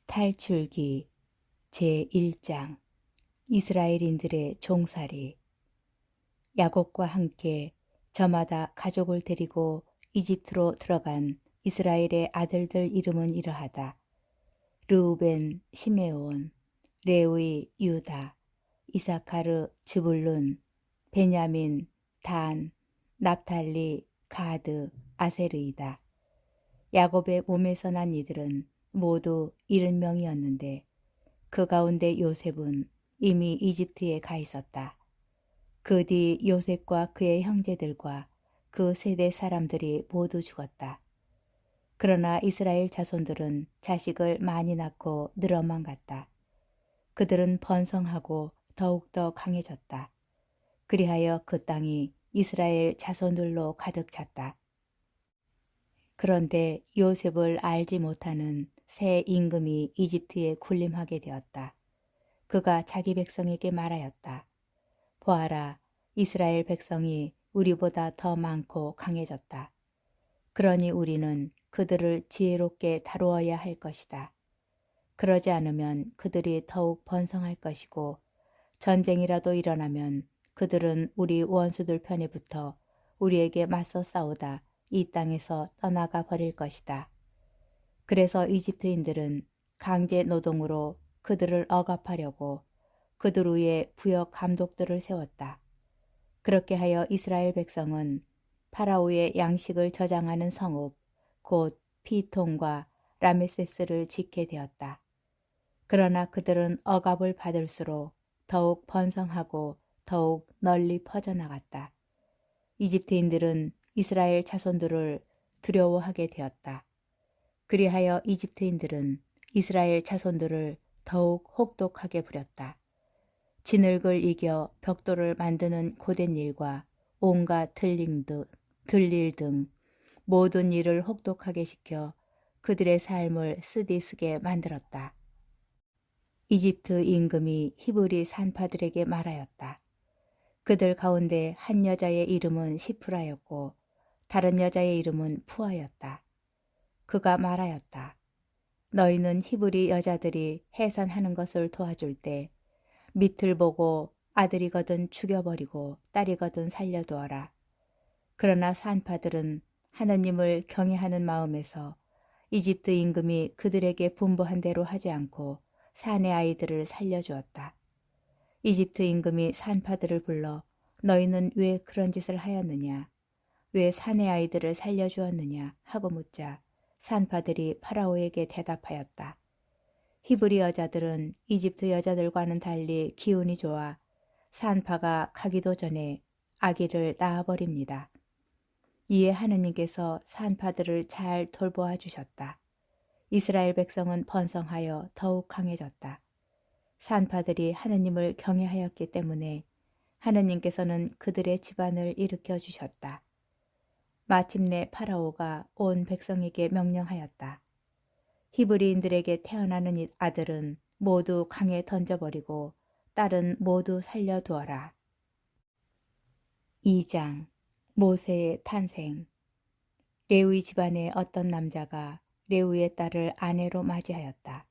탈출기 제1장 이스라엘인들의 종살이. 야곱과 함께 저마다 가족을 데리고 이집트로 들어간 이스라엘의 아들들 이름은 이러하다. 르우벤, 시메온, 레위, 유다, 이사카르, 즈불룬, 베냐민, 단, 납탈리, 가드, 아세르이다. 야곱의 몸에서 난 이들은 모두 70명이었는데 그 가운데 요셉은 이미 이집트에 가 있었다. 그 뒤 요셉과 그의 형제들과 그 세대 사람들이 모두 죽었다. 그러나 이스라엘 자손들은 자식을 많이 낳고 늘어만 갔다. 그들은 번성하고 더욱더 강해졌다. 그리하여 그 땅이 이스라엘 자손들로 가득 찼다. 그런데 요셉을 알지 못하는 새 임금이 이집트에 군림하게 되었다. 그가 자기 백성에게 말하였다. 보아라, 이스라엘 백성이 우리보다 더 많고 강해졌다. 그러니 우리는 그들을 지혜롭게 다루어야 할 것이다. 그러지 않으면 그들이 더욱 번성할 것이고 전쟁이라도 일어나면 그들은 우리 원수들 편에 붙어 우리에게 맞서 싸우다 이 땅에서 떠나가 버릴 것이다. 그래서 이집트인들은 강제 노동으로 그들을 억압하려고 그들 위에 부역 감독들을 세웠다. 그렇게 하여 이스라엘 백성은 파라오의 양식을 저장하는 성읍 곧 피톤과 라메세스를 짓게 되었다. 그러나 그들은 억압을 받을수록 더욱 번성하고 더욱 널리 퍼져나갔다. 이집트인들은 이스라엘 자손들을 두려워하게 되었다. 그리하여 이집트인들은 이스라엘 자손들을 더욱 혹독하게 부렸다. 진흙을 이겨 벽돌을 만드는 고된 일과 온갖 들릴 등 모든 일을 혹독하게 시켜 그들의 삶을 쓰디쓰게 만들었다. 이집트 임금이 히브리 산파들에게 말하였다. 그들 가운데 한 여자의 이름은 시프라였고 다른 여자의 이름은 푸아였다. 그가 말하였다. 너희는 히브리 여자들이 해산하는 것을 도와줄 때 밑을 보고 아들이거든 죽여버리고 딸이거든 살려두어라. 그러나 산파들은 하느님을 경외하는 마음에서 이집트 임금이 그들에게 분부한 대로 하지 않고 사내 아이들을 살려주었다. 이집트 임금이 산파들을 불러 너희는 왜 그런 짓을 하였느냐? 왜 사내 아이들을 살려주었느냐? 하고 묻자 산파들이 파라오에게 대답하였다. 히브리 여자들은 이집트 여자들과는 달리 기운이 좋아 산파가 가기도 전에 아기를 낳아버립니다. 이에 하느님께서 산파들을 잘 돌보아 주셨다. 이스라엘 백성은 번성하여 더욱 강해졌다. 산파들이 하느님을 경외하였기 때문에 하느님께서는 그들의 집안을 일으켜 주셨다. 마침내 파라오가 온 백성에게 명령하였다. 히브리인들에게 태어나는 아들은 모두 강에 던져버리고 딸은 모두 살려두어라. 2장 모세의 탄생. 레위 집안의 어떤 남자가 레위의 딸을 아내로 맞이하였다.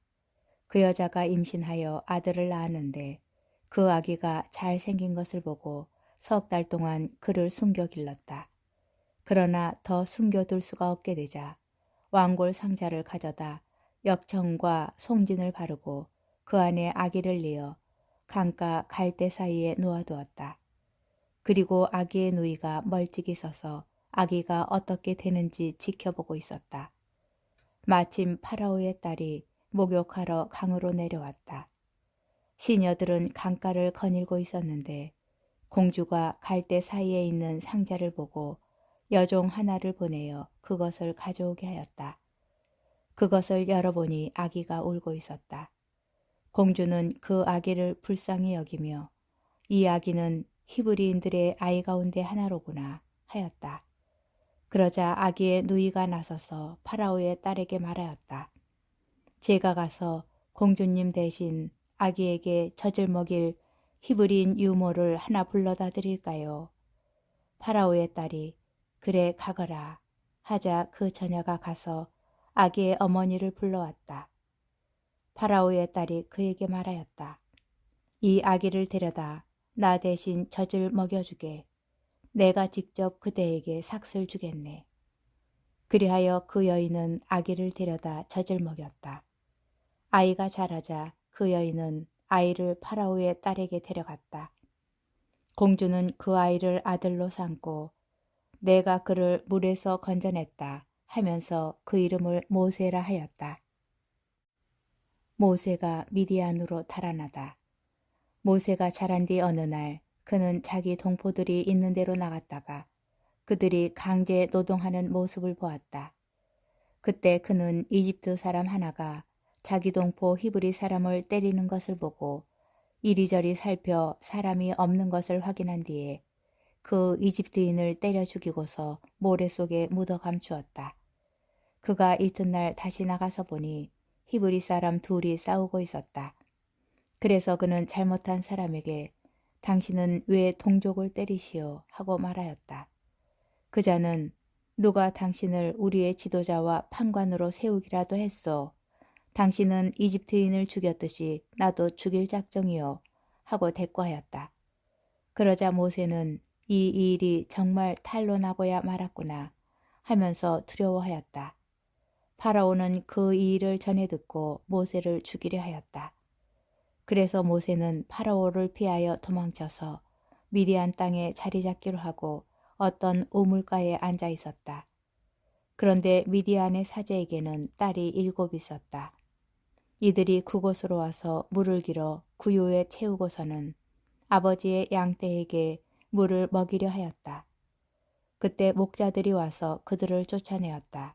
그 여자가 임신하여 아들을 낳았는데 그 아기가 잘생긴 것을 보고 석 달 동안 그를 숨겨 길렀다. 그러나 더 숨겨둘 수가 없게 되자 왕골 상자를 가져다 역청과 송진을 바르고 그 안에 아기를 내어 강가 갈대 사이에 놓아두었다. 그리고 아기의 누이가 멀찍이 서서 아기가 어떻게 되는지 지켜보고 있었다. 마침 파라오의 딸이 목욕하러 강으로 내려왔다. 시녀들은 강가를 거닐고 있었는데 공주가 갈대 사이에 있는 상자를 보고 여종 하나를 보내어 그것을 가져오게 하였다. 그것을 열어보니 아기가 울고 있었다. 공주는 그 아기를 불쌍히 여기며 이 아기는 히브리인들의 아이 가운데 하나로구나 하였다. 그러자 아기의 누이가 나서서 파라오의 딸에게 말하였다. 제가 가서 공주님 대신 아기에게 젖을 먹일 히브리인 유모를 하나 불러다 드릴까요? 파라오의 딸이 그래 가거라 하자 그 처녀가 가서 아기의 어머니를 불러왔다. 파라오의 딸이 그에게 말하였다. 이 아기를 데려다 나 대신 젖을 먹여주게. 내가 직접 그대에게 삭슬 주겠네. 그리하여 그 여인은 아기를 데려다 젖을 먹였다. 아이가 자라자 그 여인은 아이를 파라오의 딸에게 데려갔다. 공주는 그 아이를 아들로 삼고 내가 그를 물에서 건져냈다 하면서 그 이름을 모세라 하였다. 모세가 미디안으로 달아나다. 모세가 자란 뒤 어느 날 그는 자기 동포들이 있는 데로 나갔다가 그들이 강제 노동하는 모습을 보았다. 그때 그는 이집트 사람 하나가 자기 동포 히브리 사람을 때리는 것을 보고 이리저리 살펴 사람이 없는 것을 확인한 뒤에 그 이집트인을 때려 죽이고서 모래 속에 묻어 감추었다. 그가 이튿날 다시 나가서 보니 히브리 사람 둘이 싸우고 있었다. 그래서 그는 잘못한 사람에게 당신은 왜 동족을 때리시오 하고 말하였다. 그 자는 누가 당신을 우리의 지도자와 판관으로 세우기라도 했소. 당신은 이집트인을 죽였듯이 나도 죽일 작정이요 하고 대꾸하였다. 그러자 모세는 이 일이 정말 탈로 나고야 말았구나 하면서 두려워하였다. 파라오는 그 일을 전해 듣고 모세를 죽이려 하였다. 그래서 모세는 파라오를 피하여 도망쳐서 미디안 땅에 자리 잡기로 하고 어떤 우물가에 앉아 있었다. 그런데 미디안의 사제에게는 딸이 7 있었다. 이들이 그곳으로 와서 물을 길어 구유에 채우고서는 아버지의 양떼에게 물을 먹이려 하였다. 그때 목자들이 와서 그들을 쫓아내었다.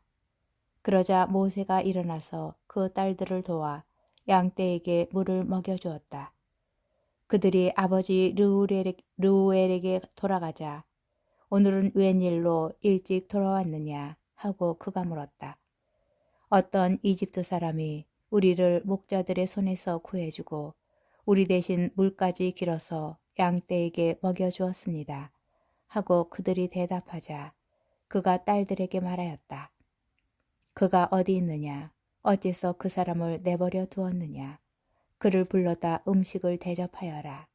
그러자 모세가 일어나서 그 딸들을 도와 양떼에게 물을 먹여주었다. 그들이 아버지 르우엘에게 돌아가자 오늘은 웬일로 일찍 돌아왔느냐 하고 그가 물었다. 어떤 이집트 사람이 우리를 목자들의 손에서 구해주고 우리 대신 물까지 길어서 양떼에게 먹여주었습니다. 하고 그들이 대답하자 그가 딸들에게 말하였다. 그가 어디 있느냐? 어째서 그 사람을 내버려 두었느냐? 그를 불러다 음식을 대접하여라.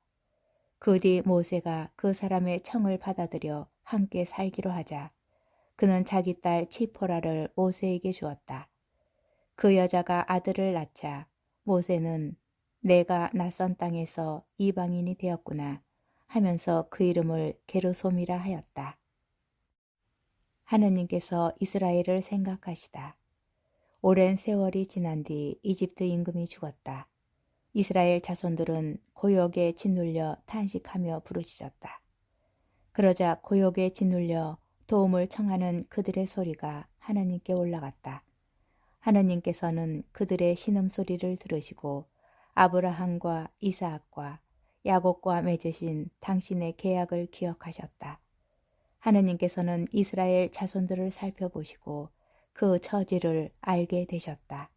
그 뒤 모세가 그 사람의 청을 받아들여 함께 살기로 하자 그는 자기 딸 치포라를 모세에게 주었다. 그 여자가 아들을 낳자 모세는 내가 낯선 땅에서 이방인이 되었구나 하면서 그 이름을 게르솜이라 하였다. 하느님께서 이스라엘을 생각하시다. 오랜 세월이 지난 뒤 이집트 임금이 죽었다. 이스라엘 자손들은 고역에 짓눌려 탄식하며 부르짖었다. 그러자 고역에 짓눌려 도움을 청하는 그들의 소리가 하나님께 올라갔다. 하나님께서는 그들의 신음소리를 들으시고 아브라함과 이삭과 야곱과 맺으신 당신의 계약을 기억하셨다. 하나님께서는 이스라엘 자손들을 살펴보시고 그 처지를 알게 되셨다.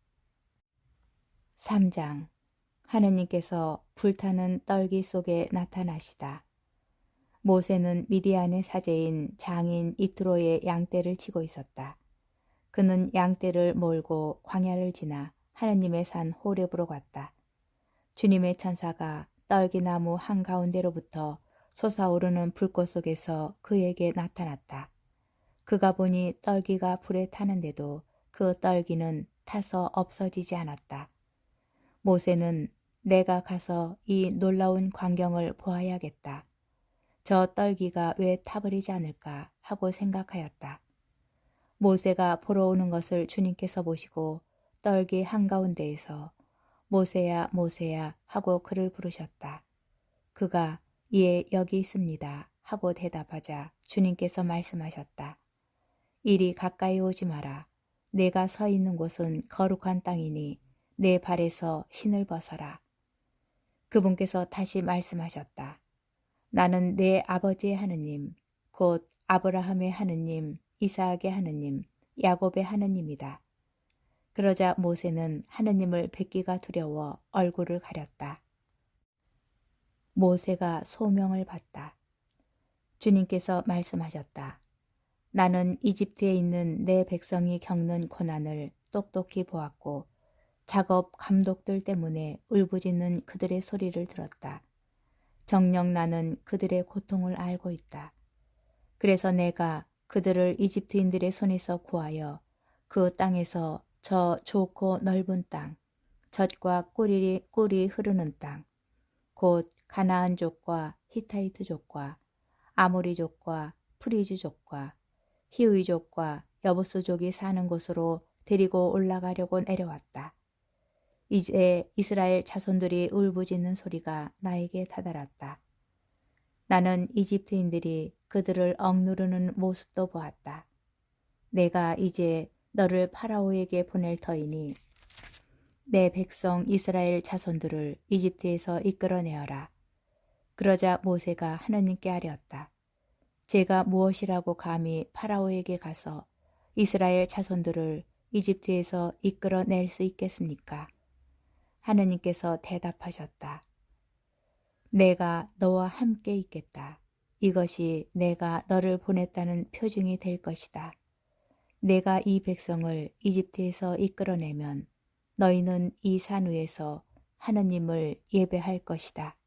3장 하나님께서 불타는 떨기 속에 나타나시다. 모세는 미디안의 사제인 장인 이트로의 양떼를 치고 있었다. 그는 양떼를 몰고 광야를 지나 하나님의 산 호렙으로 갔다. 주님의 천사가 떨기나무 한가운데로부터 솟아오르는 불꽃 속에서 그에게 나타났다. 그가 보니 떨기가 불에 타는데도 그 떨기는 타서 없어지지 않았다. 모세는 내가 가서 이 놀라운 광경을 보아야겠다. 저 떨기가 왜 타버리지 않을까 하고 생각하였다. 모세가 보러 오는 것을 주님께서 보시고 떨기 한가운데에서 모세야 모세야 하고 그를 부르셨다. 그가 예 여기 있습니다 하고 대답하자 주님께서 말씀하셨다. 이리 가까이 오지 마라. 내가 서 있는 곳은 거룩한 땅이니 내 발에서 신을 벗어라. 그분께서 다시 말씀하셨다. 나는 내 아버지의 하느님, 곧 아브라함의 하느님, 이삭의 하느님, 야곱의 하느님이다. 그러자 모세는 하느님을 뵙기가 두려워 얼굴을 가렸다. 모세가 소명을 받다. 주님께서 말씀하셨다. 나는 이집트에 있는 내 백성이 겪는 고난을 똑똑히 보았고 작업 감독들 때문에 울부짖는 그들의 소리를 들었다. 정녕 나는 그들의 고통을 알고 있다. 그래서 내가 그들을 이집트인들의 손에서 구하여 그 땅에서 저 좋고 넓은 땅, 젖과 꿀이 흐르는 땅, 곧 가나안족과 히타이트족과 아모리족과 프리즈족과 히위족과 여부스족이 사는 곳으로 데리고 올라가려고 내려왔다. 이제 이스라엘 자손들이 울부짖는 소리가 나에게 다다랐다. 나는 이집트인들이 그들을 억누르는 모습도 보았다. 내가 이제 너를 파라오에게 보낼 터이니 내 백성 이스라엘 자손들을 이집트에서 이끌어내어라. 그러자 모세가 하느님께 아뢰었다. 제가 무엇이라고 감히 파라오에게 가서 이스라엘 자손들을 이집트에서 이끌어낼 수 있겠습니까? 하느님께서 대답하셨다. 내가 너와 함께 있겠다. 이것이 내가 너를 보냈다는 표징이 될 것이다. 내가 이 백성을 이집트에서 이끌어내면 너희는 이 산 위에서 하느님을 예배할 것이다.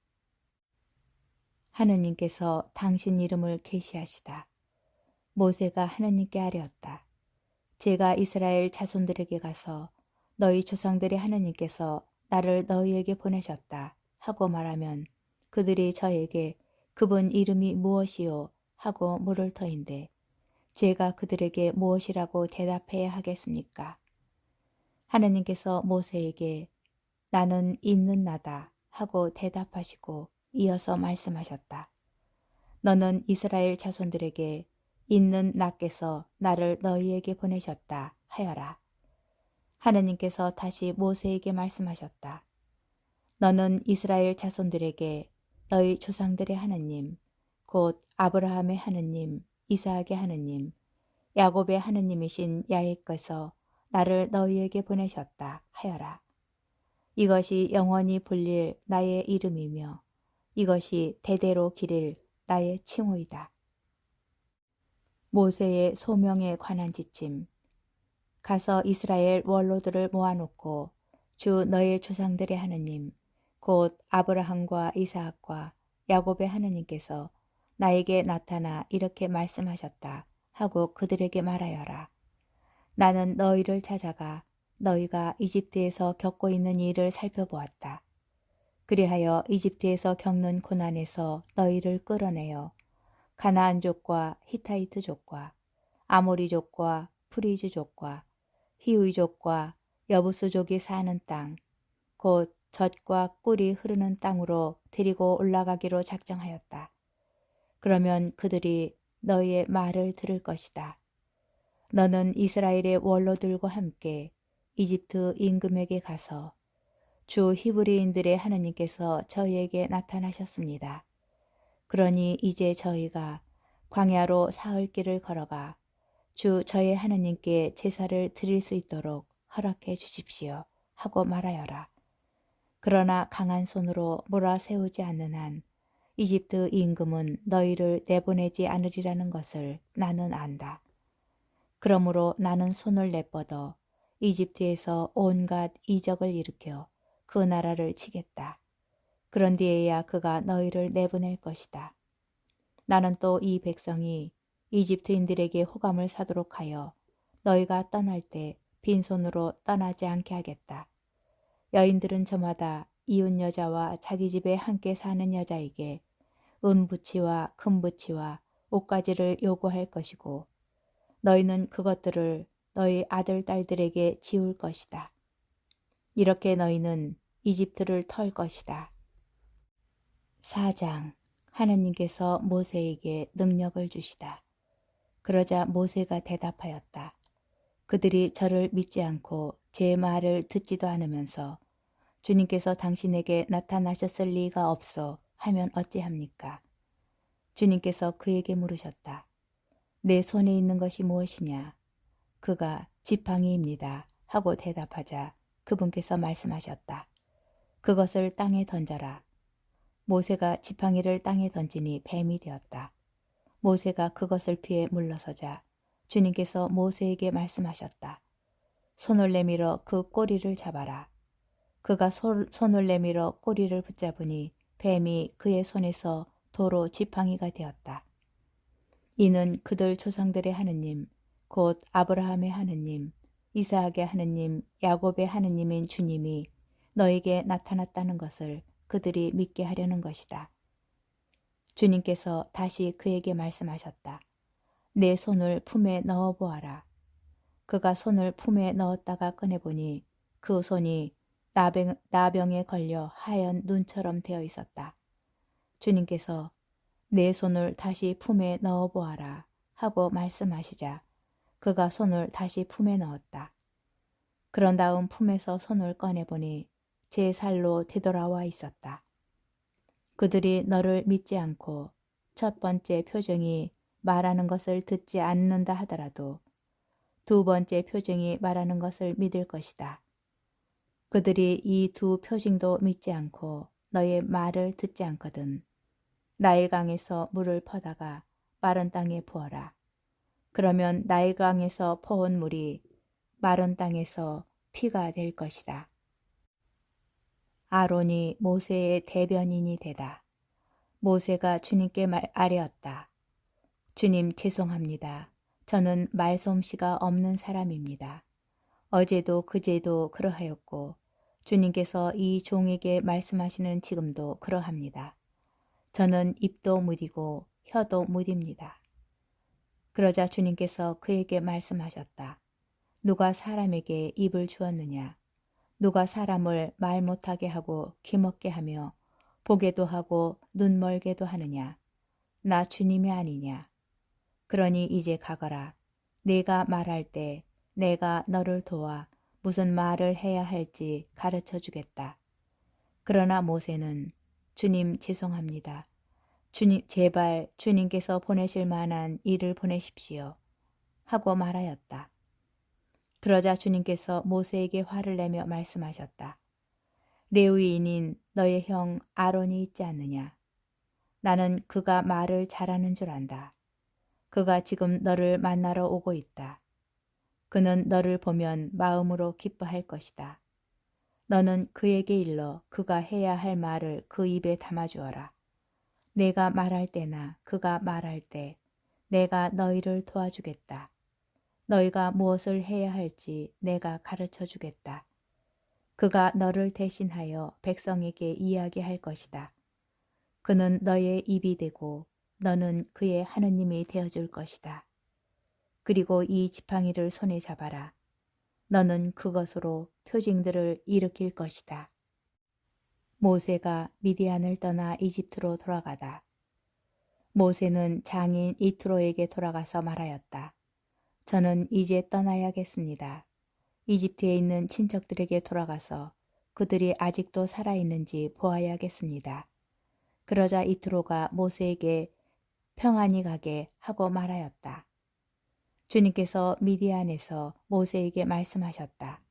하느님께서 당신 이름을 계시하시다. 모세가 하느님께 아뢰었다. 제가 이스라엘 자손들에게 가서 너희 조상들의 하느님께서 나를 너희에게 보내셨다 하고 말하면 그들이 저에게 그분 이름이 무엇이요 하고 물을 터인데 제가 그들에게 무엇이라고 대답해야 하겠습니까? 하느님께서 모세에게 나는 있는 나다 하고 대답하시고 이어서 말씀하셨다. 너는 이스라엘 자손들에게 있는 나께서 나를 너희에게 보내셨다 하여라. 하느님께서 다시 모세에게 말씀하셨다. 너는 이스라엘 자손들에게 너희 조상들의 하느님, 곧 아브라함의 하느님, 이삭의 하느님, 야곱의 하느님이신 야훼께서 나를 너희에게 보내셨다 하여라. 이것이 영원히 불릴 나의 이름이며 이것이 대대로 기릴 나의 칭호이다. 모세의 소명에 관한 지침. 가서 이스라엘 원로들을 모아놓고 주 너의 조상들의 하느님 곧 아브라함과 이삭과 야곱의 하느님께서 나에게 나타나 이렇게 말씀하셨다 하고 그들에게 말하여라. 나는 너희를 찾아가 너희가 이집트에서 겪고 있는 일을 살펴보았다. 그리하여 이집트에서 겪는 고난에서 너희를 끌어내어 가나안족과 히타이트족과 아모리족과 프리즈족과 히위족과 여부스족이 사는 땅, 곧 젖과 꿀이 흐르는 땅으로 데리고 올라가기로 작정하였다. 그러면 그들이 너희의 말을 들을 것이다. 너는 이스라엘의 원로들과 함께 이집트 임금에게 가서 주 히브리인들의 하느님께서 저희에게 나타나셨습니다. 그러니 이제 저희가 광야로 사흘 길을 걸어가 주 저의 하느님께 제사를 드릴 수 있도록 허락해 주십시오 하고 말하여라. 그러나 강한 손으로 몰아세우지 않는 한 이집트 임금은 너희를 내보내지 않으리라는 것을 나는 안다. 그러므로 나는 손을 내뻗어 이집트에서 온갖 이적을 일으켜 그 나라를 치겠다. 그런 뒤에야 그가 너희를 내보낼 것이다. 나는 또 이 백성이 이집트인들에게 호감을 사도록 하여 너희가 떠날 때 빈손으로 떠나지 않게 하겠다. 여인들은 저마다 이웃 여자와 자기 집에 함께 사는 여자에게 은부치와 금부치와 옷가지를 요구할 것이고 너희는 그것들을 너희 아들 딸들에게 지울 것이다. 이렇게 너희는 이집트를 털 것이다. 4장. 하느님께서 모세에게 능력을 주시다. 그러자 모세가 대답하였다. 그들이 저를 믿지 않고 제 말을 듣지도 않으면서 주님께서 당신에게 나타나셨을 리가 없어 하면 어찌합니까? 주님께서 그에게 물으셨다. 내 손에 있는 것이 무엇이냐? 그가 지팡이입니다 하고 대답하자 그분께서 말씀하셨다. 그것을 땅에 던져라. 모세가 지팡이를 땅에 던지니 뱀이 되었다. 모세가 그것을 피해 물러서자 주님께서 모세에게 말씀하셨다. 손을 내밀어 그 꼬리를 잡아라. 그가 손을 내밀어 꼬리를 붙잡으니 뱀이 그의 손에서 도로 지팡이가 되었다. 이는 그들 조상들의 하느님, 곧 아브라함의 하느님, 이삭의 하느님, 야곱의 하느님인 주님이 너에게 나타났다는 것을 그들이 믿게 하려는 것이다. 주님께서 다시 그에게 말씀하셨다. 내 손을 품에 넣어 보아라. 그가 손을 품에 넣었다가 꺼내보니 그 손이 나병에 걸려 하얀 눈처럼 되어 있었다. 주님께서 내 손을 다시 품에 넣어 보아라 하고 말씀하시자 그가 손을 다시 품에 넣었다. 그런 다음 품에서 손을 꺼내보니 제 살로 되돌아와 있었다. 그들이 너를 믿지 않고 첫 번째 표정이 말하는 것을 듣지 않는다 하더라도 두 번째 표정이 말하는 것을 믿을 것이다. 그들이 이 두 표징도 믿지 않고 너의 말을 듣지 않거든. 나일강에서 물을 퍼다가 마른 땅에 부어라. 그러면 나일강에서 퍼온 물이 마른 땅에서 피가 될 것이다. 아론이 모세의 대변인이 되다. 모세가 주님께 아뢰었다. 주님 죄송합니다. 저는 말솜씨가 없는 사람입니다. 어제도 그제도 그러하였고 주님께서 이 종에게 말씀하시는 지금도 그러합니다. 저는 입도 무디고 혀도 무딥니다. 그러자 주님께서 그에게 말씀하셨다. 누가 사람에게 입을 주었느냐? 누가 사람을 말 못하게 하고 귀먹게 하며 보게도 하고 눈 멀게도 하느냐? 나 주님이 아니냐? 그러니 이제 가거라. 네가 말할 때 내가 너를 도와 무슨 말을 해야 할지 가르쳐 주겠다. 그러나 모세는 주님 죄송합니다. 주님 제발 주님께서 보내실 만한 일을 보내십시오. 하고 말하였다. 그러자 주님께서 모세에게 화를 내며 말씀하셨다. 레위인인 너의 형 아론이 있지 않느냐? 나는 그가 말을 잘하는 줄 안다. 그가 지금 너를 만나러 오고 있다. 그는 너를 보면 마음으로 기뻐할 것이다. 너는 그에게 일러 그가 해야 할 말을 그 입에 담아주어라. 내가 말할 때나 그가 말할 때 내가 너희를 도와주겠다. 너희가 무엇을 해야 할지 내가 가르쳐 주겠다. 그가 너를 대신하여 백성에게 이야기할 것이다. 그는 너의 입이 되고 너는 그의 하느님이 되어줄 것이다. 그리고 이 지팡이를 손에 잡아라. 너는 그것으로 표징들을 일으킬 것이다. 모세가 미디안을 떠나 이집트로 돌아가다. 모세는 장인 이트로에게 돌아가서 말하였다. 저는 이제 떠나야겠습니다. 이집트에 있는 친척들에게 돌아가서 그들이 아직도 살아있는지 보아야겠습니다. 그러자 이트로가 모세에게 평안히 가게 하고 말하였다. 주님께서 미디안에서 모세에게 말씀하셨다.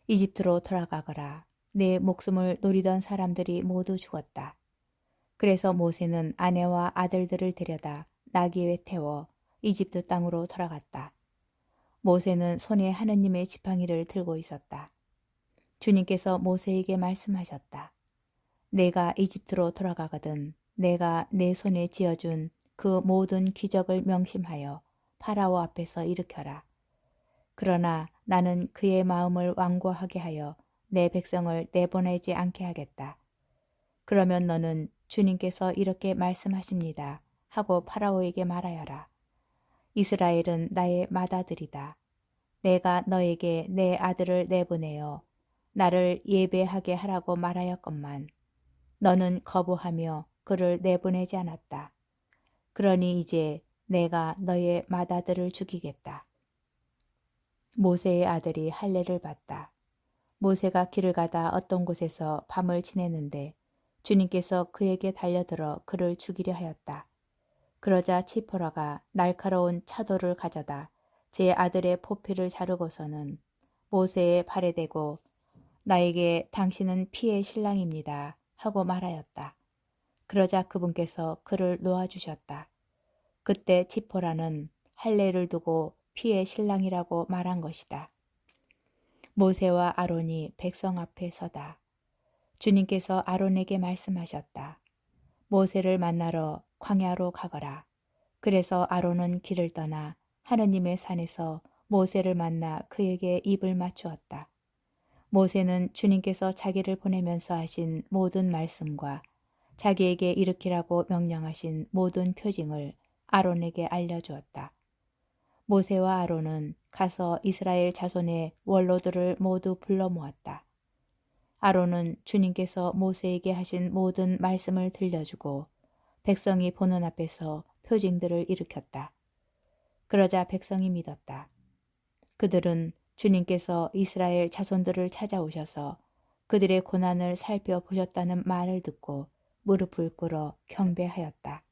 이집트로 돌아가거라. 내 목숨을 노리던 사람들이 모두 죽었다. 그래서 모세는 아내와 아들들을 데려다 나귀에 태워 이집트 땅으로 돌아갔다. 모세는 손에 하느님의 지팡이를 들고 있었다. 주님께서 모세에게 말씀하셨다. 내가 이집트로 돌아가거든 내가 내 손에 쥐어준 그 모든 기적을 명심하여 파라오 앞에서 일으켜라. 그러나 나는 그의 마음을 완고하게 하여 내 백성을 내보내지 않게 하겠다. 그러면 너는 주님께서 이렇게 말씀하십니다 하고 파라오에게 말하여라. 이스라엘은 나의 맏아들이다. 내가 너에게 내 아들을 내보내어 나를 예배하게 하라고 말하였건만 너는 거부하며 그를 내보내지 않았다. 그러니 이제 내가 너의 맏아들을 죽이겠다. 모세의 아들이 할례를 받다. 모세가 길을 가다 어떤 곳에서 밤을 지내는데 주님께서 그에게 달려들어 그를 죽이려 하였다. 그러자 치포라가 날카로운 차도를 가져다 제 아들의 포피를 자르고서는 모세의 발에 대고 나에게 당신은 피의 신랑입니다 하고 말하였다. 그러자 그분께서 그를 놓아주셨다. 그때 치포라는 할례를 두고 피의 신랑이라고 말한 것이다. 모세와 아론이 백성 앞에 서다. 주님께서 아론에게 말씀하셨다. 모세를 만나러 광야로 가거라. 그래서 아론은 길을 떠나 하느님의 산에서 모세를 만나 그에게 입을 맞추었다. 모세는 주님께서 자기를 보내면서 하신 모든 말씀과 자기에게 일으키라고 명령하신 모든 표징을 아론에게 알려주었다. 모세와 아론은 가서 이스라엘 자손의 원로들을 모두 불러 모았다. 아론은 주님께서 모세에게 하신 모든 말씀을 들려주고 백성이 보는 앞에서 표징들을 일으켰다. 그러자 백성이 믿었다. 그들은 주님께서 이스라엘 자손들을 찾아오셔서 그들의 고난을 살펴보셨다는 말을 듣고 무릎을 꿇어 경배하였다.